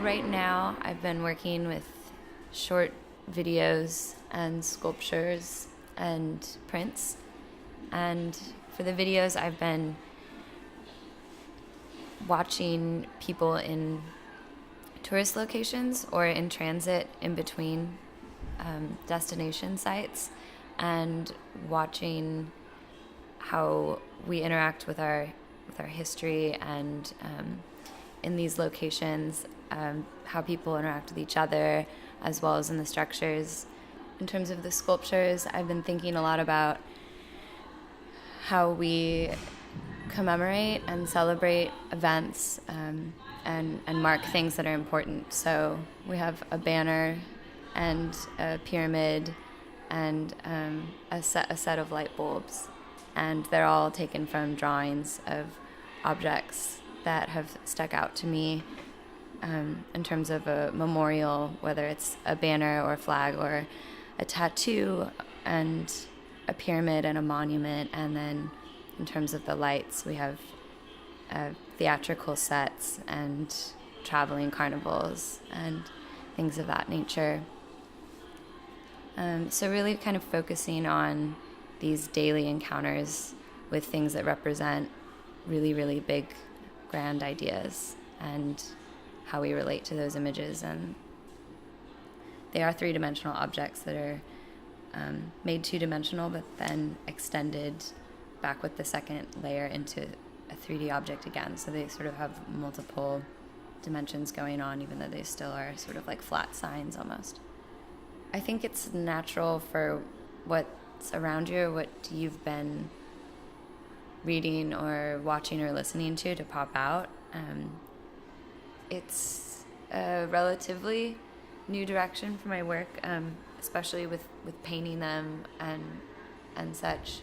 right now I've been working with short videos and sculptures and prints. And for the videos, I've been watching people in tourist locations or in transit in between destination sites and watching how we interact with our history and in these locations, how people interact with each other as well as in the structures. In terms of the sculptures, I've been thinking a lot about how we commemorate and celebrate events and mark things that are important. So we have a banner and a pyramid and a set of light bulbs, and they're all taken from drawings of objects that have stuck out to me in terms of a memorial, whether it's a banner or a flag or a tattoo, and a pyramid and a monument. And then in terms of the lights, we have theatrical sets and traveling carnivals and things of that nature. So really kind of focusing on these daily encounters with things that represent really, really big, grand ideas and how we relate to those images. And they are three-dimensional objects that are made two-dimensional but then extended back with the second layer into a 3D object again. So they sort of have multiple dimensions going on, even though they still are sort of like flat signs almost. I think it's natural for what's around you or what you've been reading or watching or listening to pop out. It's a relatively new direction for my work, especially with painting them and such.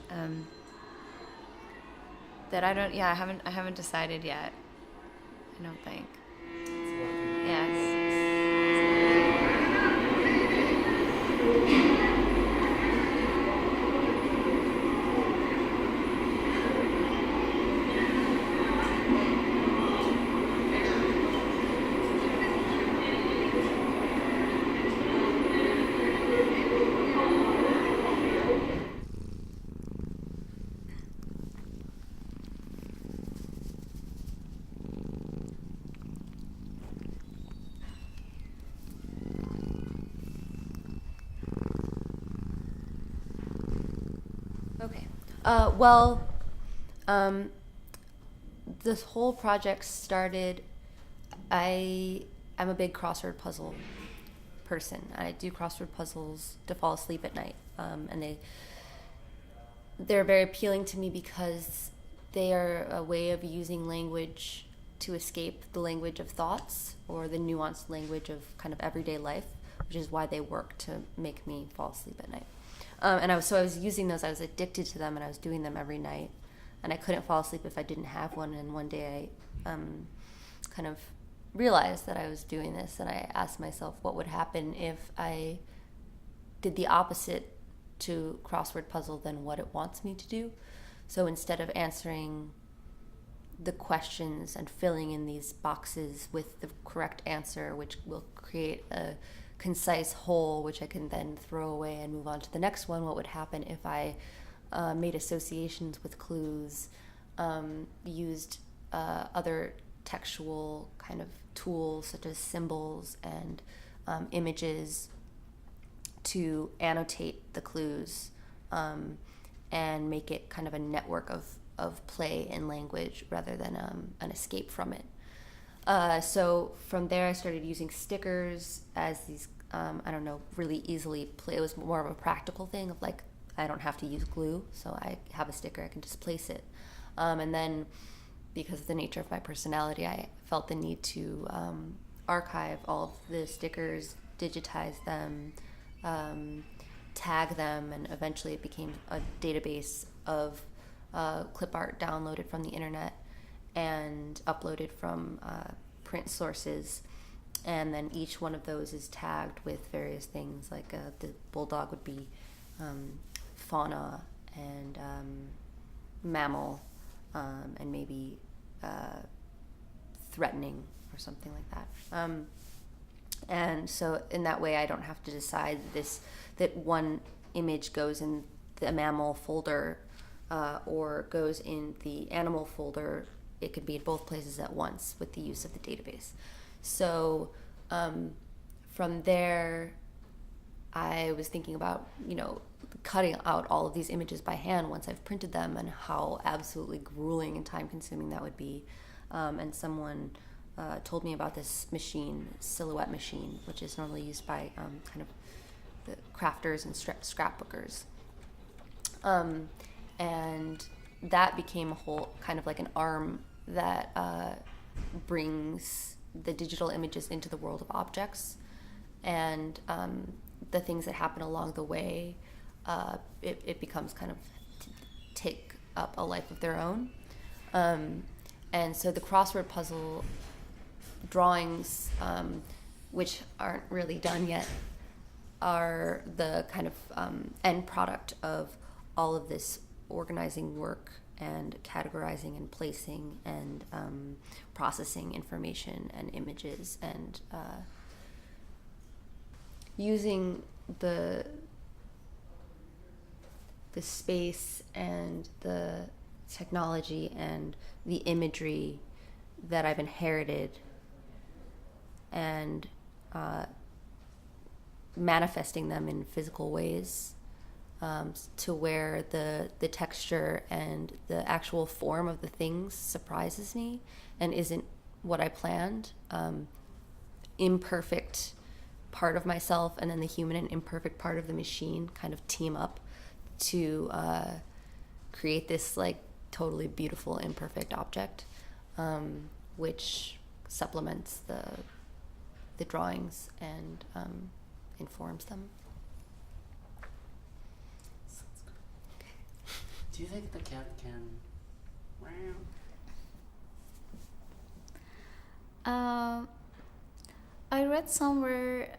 That I haven't decided yet. I don't think. Yes. Okay. This whole project started, I'm a big crossword puzzle person. I do crossword puzzles to fall asleep at night. And they're very appealing to me because they are a way of using language to escape the language of thoughts or the nuanced language of kind of everyday life, which is why they work to make me fall asleep at night. I was using those, I was addicted to them, and I was doing them every night. And I couldn't fall asleep if I didn't have one. And one day I kind of realized that I was doing this, and I asked myself what would happen if I did the opposite to crossword puzzle than what it wants me to do. So instead of answering the questions and filling in these boxes with the correct answer, which will create a concise whole, which I can then throw away and move on to the next one, what would happen if I made associations with clues, used other textual kind of tools such as symbols and images to annotate the clues and make it kind of a network of play and language rather than an escape from it. So from there I started using stickers as these, really easily play. It was more of a practical thing of like, I don't have to use glue, so I have a sticker, I can just place it. And then because of the nature of my personality, I felt the need to archive all of the stickers, digitize them, tag them, and eventually it became a database of clip art downloaded from the internet and uploaded from print sources. And then each one of those is tagged with various things, like the bulldog would be fauna and mammal and maybe threatening or something like that. And so in that way, I don't have to decide that one image goes in the mammal folder or goes in the animal folder. It could be in both places at once with the use of the database. So from there, I was thinking about, cutting out all of these images by hand once I've printed them, and how absolutely grueling and time-consuming that would be. And someone told me about this machine, silhouette machine, which is normally used by kind of the crafters and scrapbookers. And that became a whole kind of like an arm that brings the digital images into the world of objects, and the things that happen along the way, it becomes kind of take up a life of their own. And so the crossword puzzle drawings, which aren't really done yet, are the kind of end product of all of this organizing work and categorizing and placing and processing information and images, and using the space and the technology and the imagery that I've inherited, and manifesting them in physical ways, to where the texture and the actual form of the things surprises me and isn't what I planned. Imperfect part of myself and then the human and imperfect part of the machine kind of team up to create this like totally beautiful imperfect object, which supplements the drawings and informs them. Do you think the cat can? I read somewhere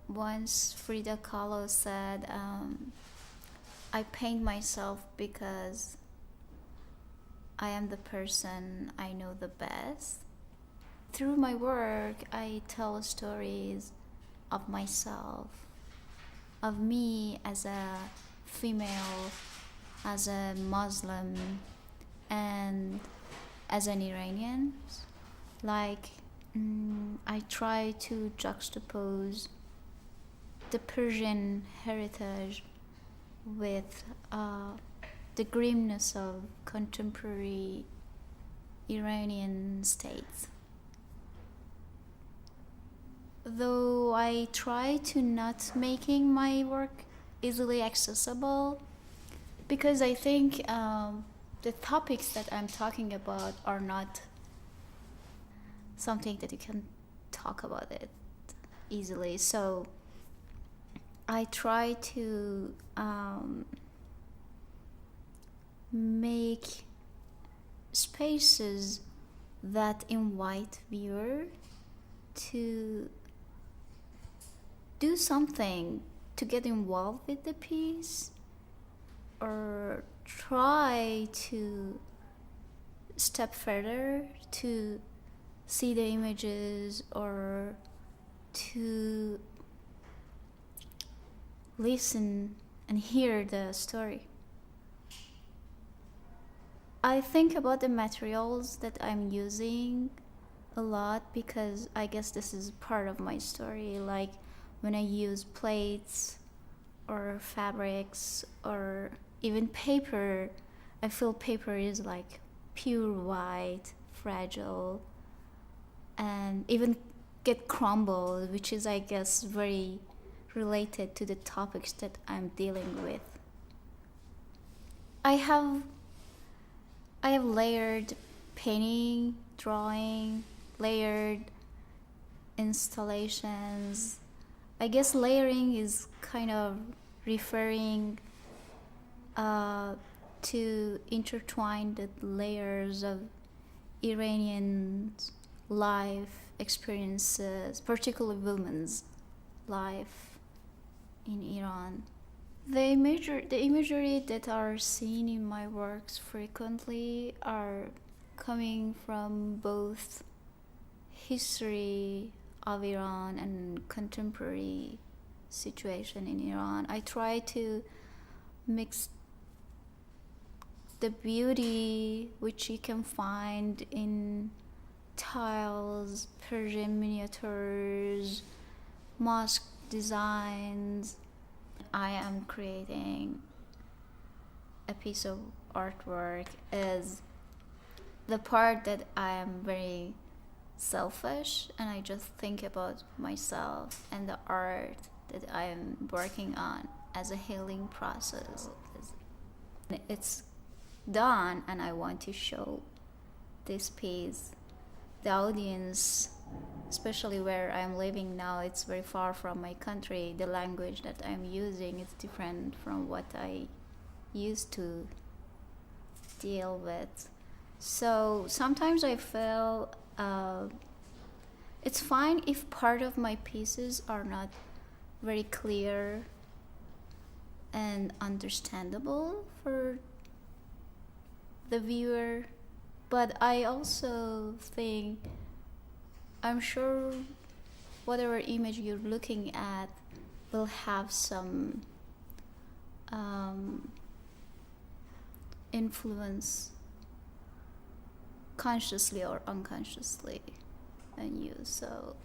once Frida Kahlo said, I paint myself because I am the person I know the best. Through my work, I tell stories of myself, of me as a female, as a Muslim, and as an Iranian. Like, I try to juxtapose the Persian heritage with the grimness of contemporary Iranian states. Though I try to not making my work easily accessible, because I think the topics that I'm talking about are not something that you can talk about it easily. So I try to make spaces that invite viewer to do something, to get involved with the piece, or try to step further to see the images, or to listen and hear the story. I think about the materials that I'm using a lot, because I guess this is part of my story. Like when I use plates or fabrics or even paper, I feel paper is like pure white, fragile, and even get crumbled, which is, I guess, very related to the topics that I'm dealing with. I have layered painting, drawing, layered installations. I guess layering is kind of referring to intertwine the layers of Iranian life experiences, particularly women's life in Iran. The imagery that are seen in my works frequently are coming from both history of Iran and contemporary situation in Iran. I try to mix the beauty which you can find in tiles, Persian miniatures, mosque designs. I am creating a piece of artwork is the part that I am very selfish and I just think about myself and the art that I am working on as a healing process. It's done and I want to show this piece. The audience, especially where I'm living now, it's very far from my country. The language that I'm using is different from what I used to deal with. So sometimes I feel it's fine if part of my pieces are not very clear and understandable for the viewer, but I also think, I'm sure whatever image you're looking at will have some influence consciously or unconsciously on you. So